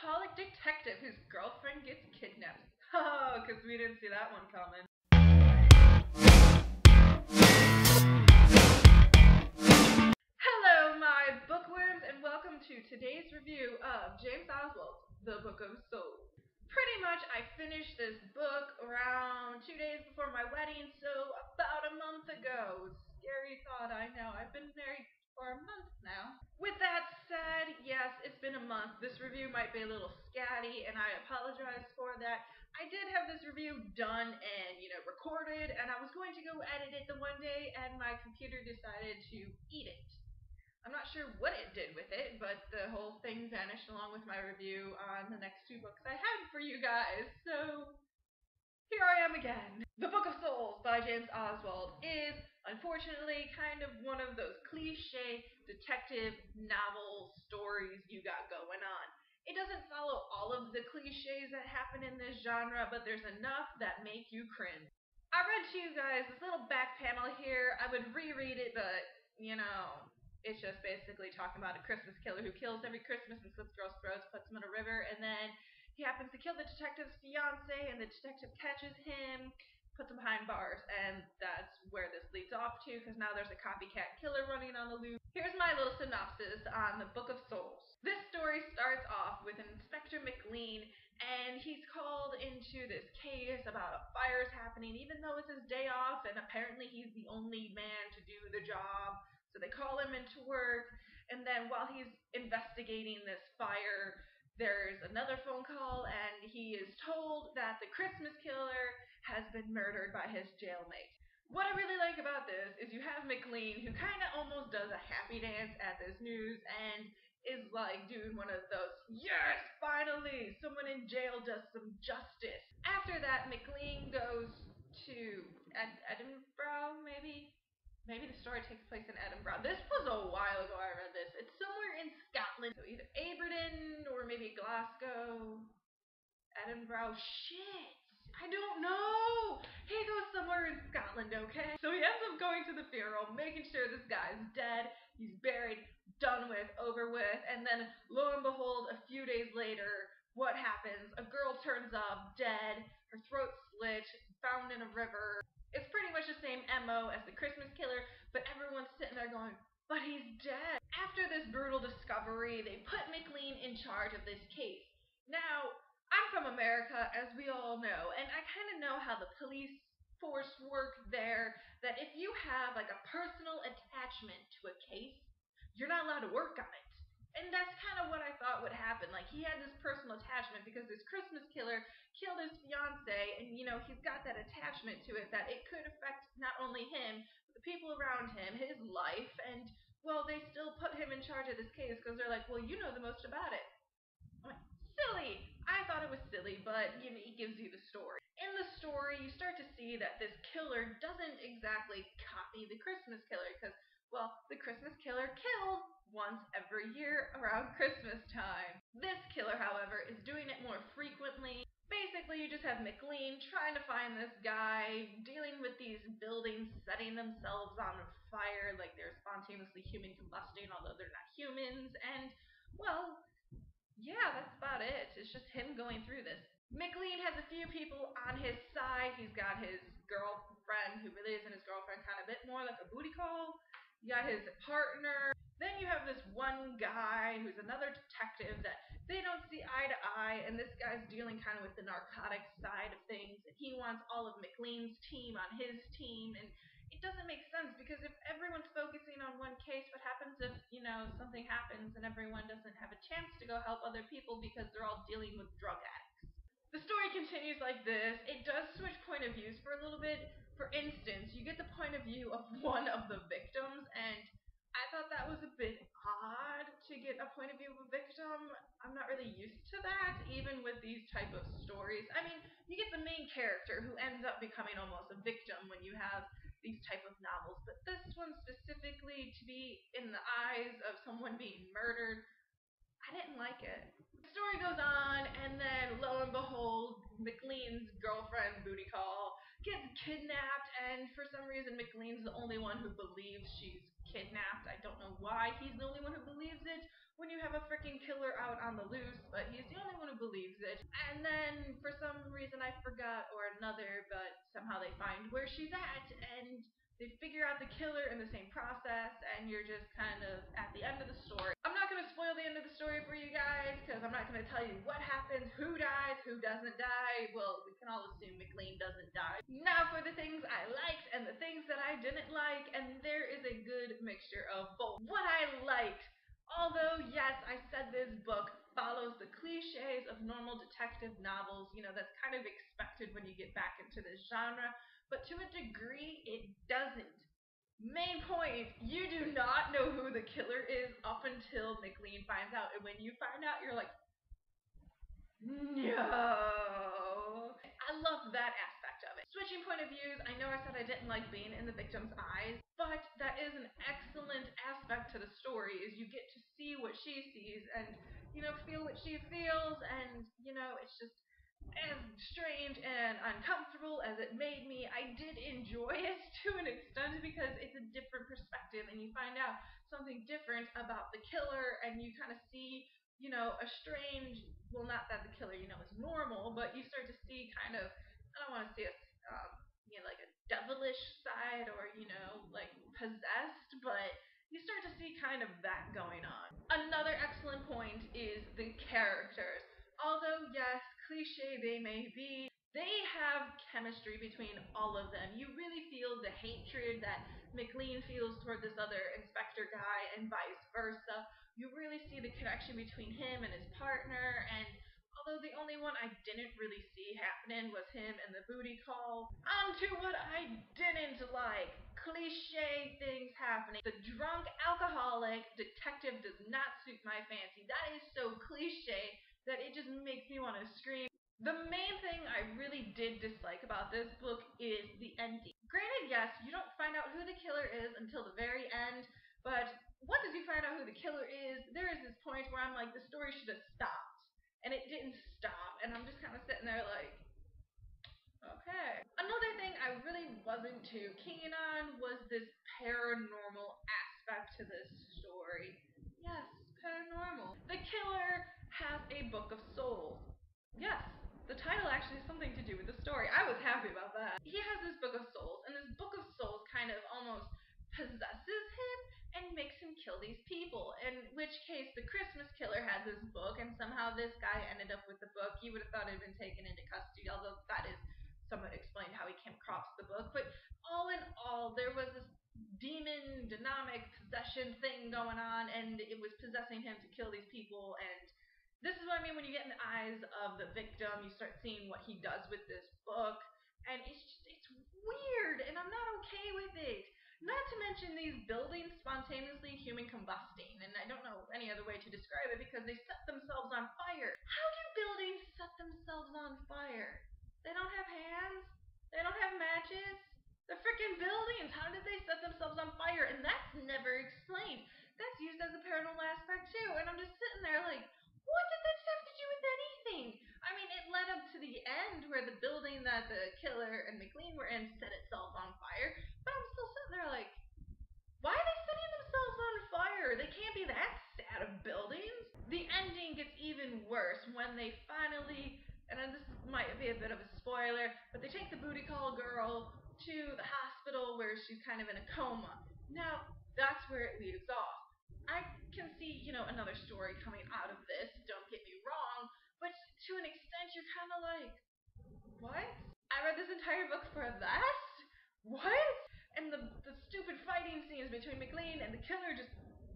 alcoholic detective whose girlfriend gets kidnapped. Oh, because we didn't see that one coming. Hello, my bookworms, and welcome to today's review of James Oswald's The Book of Souls. Pretty much, I finished this book around 2 days before my wedding, so about a month ago. Scary thought, I know. I've been married for a month now. With that said, yes, it's been a month. This review might be a little scatty, and I apologize for that. I did have this review done and, recorded, and I was going to go edit it the one day, and my computer decided to eat it. I'm not sure what it did with it, but the whole thing vanished along with my review on the next two books I had for you guys, so here I am again. The Book of Souls by James Oswald is, unfortunately, kind of one of those cliche detective novel stories you got going on. It doesn't follow all of the cliches that happen in this genre, but there's enough that make you cringe. I read to you guys this little back panel here. I would reread it, but, it's just basically talking about a Christmas killer who kills every Christmas and slits girls' throats, puts them in a river, and then he happens to kill the detective's fiance, and the detective catches him, puts him behind bars, and that's where this leads off to, because now there's a copycat killer running on the loose. Here's my little synopsis on The Book of Souls. This story starts off with Inspector McLean, and he's called into this case about a fire's happening, even though it's his day off, and apparently he's the only man to do the job. So they call him into work, and then while he's investigating this fire, there's another phone call, and he is told that the Christmas killer has been murdered by his jailmate. What I really like about this is you have McLean, who kind of almost does a happy dance at this news, and is like doing one of those, yes, finally, someone in jail does some justice. After that, McLean goes to Edinburgh, maybe? Maybe the story takes place in Edinburgh. This was a while ago I read this. It's somewhere in Scotland. So either Aberdeen or maybe Glasgow. Edinburgh. Shit! I don't know! He goes somewhere in Scotland, okay? So he ends up going to the funeral, making sure this guy's dead. He's buried, done with, over with. And then, lo and behold, a few days later, what happens? A girl turns up, dead, her throat slit, found in a river. It's pretty much the same MO as the Christmas killer, but everyone's sitting there going, but he's dead. After this brutal discovery, they put McLean in charge of this case. Now, I'm from America, as we all know, and I kind of know how the police force work there, that if you have like a personal attachment to a case, you're not allowed to work on it. And that's kind of what I thought would happen. Like, he had this personal attachment because this Christmas killer killed his fiance, and, he's got that attachment to it that it could affect not only him, but the people around him, his life, and, well, they still put him in charge of this case because they're like, well, you know the most about it. I'm like, silly! I thought it was silly, but, he gives you the story. In the story, you start to see that this killer doesn't exactly copy the Christmas killer because, well, the Christmas killer killed once every year around Christmas time. This killer, however, is doing it more frequently. Basically, you just have McLean trying to find this guy, dealing with these buildings setting themselves on fire like they're spontaneously human combusting, although they're not humans, and, well, yeah, that's about it. It's just him going through this. McLean has a few people on his side. He's got his girlfriend, who really isn't his girlfriend, kind of a bit more like a booty call. You got his partner. Then you have this one guy who's another detective that they don't see eye to eye, and this guy's dealing kind of with the narcotics side of things, and he wants all of McLean's team on his team, and it doesn't make sense because if everyone's focusing on one case, what happens if, something happens and everyone doesn't have a chance to go help other people because they're all dealing with drug addicts? The story continues like this. It does switch point of views for a little bit. For instance, you get the point of view of one of the victims, and I thought that was a bit odd to get a point of view of a victim. I'm not really used to that, even with these type of stories. I mean, you get the main character who ends up becoming almost a victim when you have these type of novels, but this one specifically, to be in the eyes of someone being murdered, I didn't like it. The story goes on, and then lo and behold, McLean's girlfriend, booty call, gets kidnapped, and for some reason McLean's the only one who believes she's kidnapped. I don't know why he's the only one who believes it. when you have a freaking killer out on the loose, but he's the only one who believes it. And then for some reason I forgot or another, but somehow they find where she's at and they figure out the killer in the same process, and you're just kind of at the end of the story. I'm not going to spoil the end of the story for you guys, because I'm not going to tell you what happens, who dies, who doesn't die. Well, we can all assume McLean doesn't die. Now for the things I liked and the things that I didn't like, and there is a good mixture of both. What I liked, although yes, I said this book follows the cliches of normal detective novels, that's kind of expected when you get back into this genre, but to a degree, it doesn't. Main point, you do not know who the killer is up until McLean finds out, and when you find out, you're like, no. I love that aspect of it. Switching point of views, I know I said I didn't like being in the victim's eyes, but that is an excellent aspect to the story, is you get to see what she sees and, feel what she feels, and, it's just as strange and uncomfortable as it made me, I did enjoy it to an extent because it's a different perspective and you find out something different about the killer, and you kind of see, a strange, well, not that the killer, is normal, but you start to see kind of, I don't want to say a, like a devilish side or, like possessed, but you start to see kind of that going on. Another excellent point is the characters. Although, yes, cliche they may be, they have chemistry between all of them. You really feel the hatred that McLean feels toward this other inspector guy and vice versa. You really see the connection between him and his partner, and although the only one I didn't really see happening was him and the booty call. On to what I didn't like. Cliche things happening. The drunk alcoholic detective does not suit my fancy. That is so cliche that it just makes me want to scream. The main thing I really did dislike about this book is the ending. Granted, yes, you don't find out who the killer is until the very end, but once you find out who the killer is, there is this point where I'm like, the story should have stopped. And it didn't stop, and I'm just kind of sitting there like, okay. Another thing I really wasn't too keen on was this paranormal aspect to this story. Yes, paranormal. The killer has a book of souls. Yes, the title actually has something to do with the story. I was happy about that. He has this book of souls, and this book of souls kind of almost possesses him and makes him kill these people. In which case, the Christmas killer had this book, and somehow this guy ended up with the book. You would have thought it had been taken into custody, although that is somewhat explained how he came across the book. But all in all, there was this demon, demonic possession thing going on, and it was possessing him to kill these people, and this is what I mean when you get in the eyes of the victim, you start seeing what he does with this book, and it's weird, and I'm not okay with it. Not to mention these buildings spontaneously human combusting, and I don't know any other way to describe it because they set themselves on fire. How do buildings set themselves on fire? They don't have hands? They don't have matches? They're freaking buildings! How did they set themselves on fire? And that's never explained. That's used as a paranormal aspect too, and I'm just sitting there like, what did this have to do with anything? I mean, it led up to the end where the building that the killer and McLean were in set itself on fire, but I'm still sitting there like, why are they setting themselves on fire? They can't be that sad of buildings. The ending gets even worse when they finally, and this might be a bit of a spoiler, but they take the booty call girl to the hospital where she's kind of in a coma. Now, that's where it leaves off. I can see, another story coming out of this, don't get me wrong, but to an extent you're kind of like, what? I read this entire book for that? What? And the stupid fighting scenes between McLean and the killer just,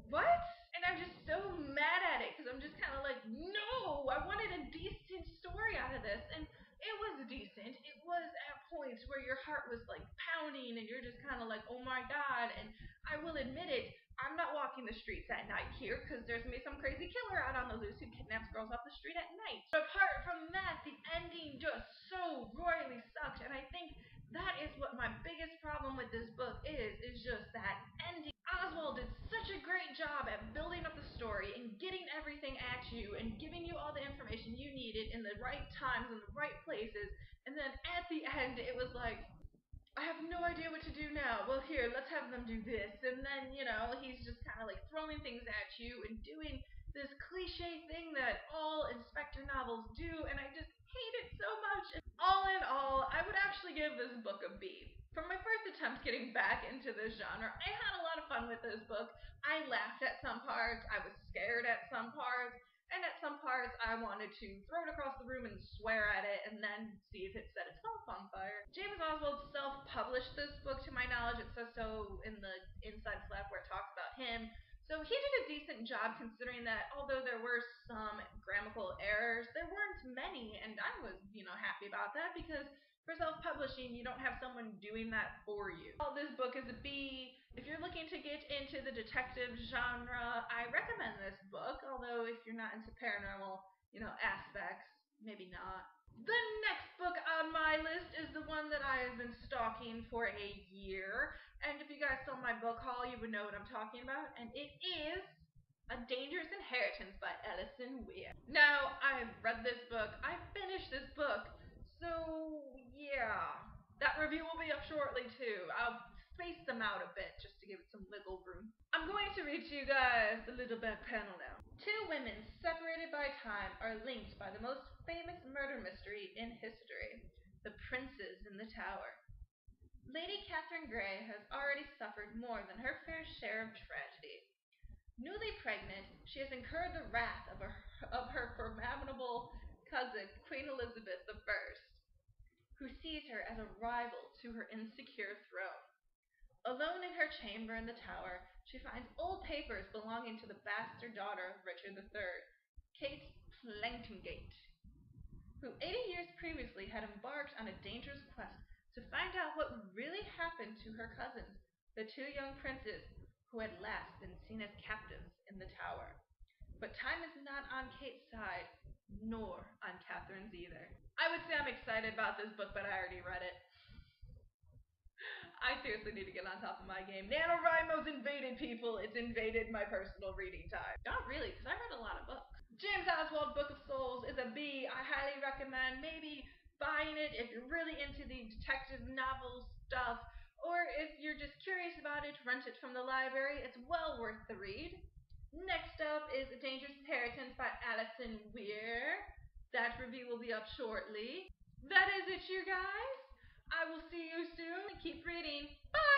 what? And I'm just so mad at it, because I'm just kind of like, no, I wanted a decent story out of this, and it was decent. It was at points where your heart was like pounding, and you're just kind of like, oh my god, and I will admit it, I'm not walking the streets at night here because there's going to be some crazy killer out on the loose who kidnaps girls off the street at night. But apart from that, the ending just so royally sucked, and I think that is what my biggest problem with this book is just that ending. Oswald did such a great job at building up the story and getting everything at you and giving you all the information you needed in the right times and the right places, and then at the end it was like, I have no idea what to do now. Well, here, let's have them do this. And then, he's just kind of like throwing things at you and doing this cliche thing that all inspector novels do, and I just hate it so much. All in all, I would actually give this book a B. For my first attempt getting back into this genre, I had a lot of fun with this book. I laughed at some parts, I was scared at some parts, and at some parts I wanted to throw it across the room and swear at it and then see if it set itself on fire. James Oswald self-published this book to my knowledge. It says so in the inside flap where it talks about him. So he did a decent job considering that although there were some grammatical errors, there weren't many, and I was, happy about that because for self-publishing, you don't have someone doing that for you. This book is a B. If you're looking to get into the detective genre, I recommend this book, although if you're not into paranormal, aspects, maybe not. The next book on my list is the one that I have been stalking for a year, and if you guys saw my book haul, you would know what I'm talking about, and it is A Dangerous Inheritance by Alison Weir. Now, I've read this book, I finished this book, so yeah, that review will be up shortly too. I'll space them out a bit just to give it some wiggle room. I'm going to read to you guys the little back panel now. Two women separated by time are linked by the most famous murder mystery in history, the Princes in the Tower. Lady Catherine Grey has already suffered more than her fair share of tragedy. Newly pregnant, she has incurred the wrath of her formidable cousin, Queen Elizabeth I, who sees her as a rival to her insecure throne. Alone in her chamber in the tower, she finds old papers belonging to the bastard daughter of Richard III, Kate Plantingate, who 80 years previously had embarked on a dangerous quest to find out what really happened to her cousins, the two young princes who had last been seen as captives in the tower. But time is not on Kate's side, nor on Catherine's either. I would say I'm excited about this book, but I already read it. I seriously need to get on top of my game. NaNoWriMo's invaded people. It's invaded my personal reading time. Not really, because I read a lot of books. James Oswald Book of Souls is a B. I highly recommend maybe buying it if you're really into the detective novel stuff, or if you're just curious about it, rent it from the library. It's well worth the read. Next up is A Dangerous Inheritance by Alison Weir. That review will be up shortly. That is it, you guys. I will see you soon. Keep reading. Bye!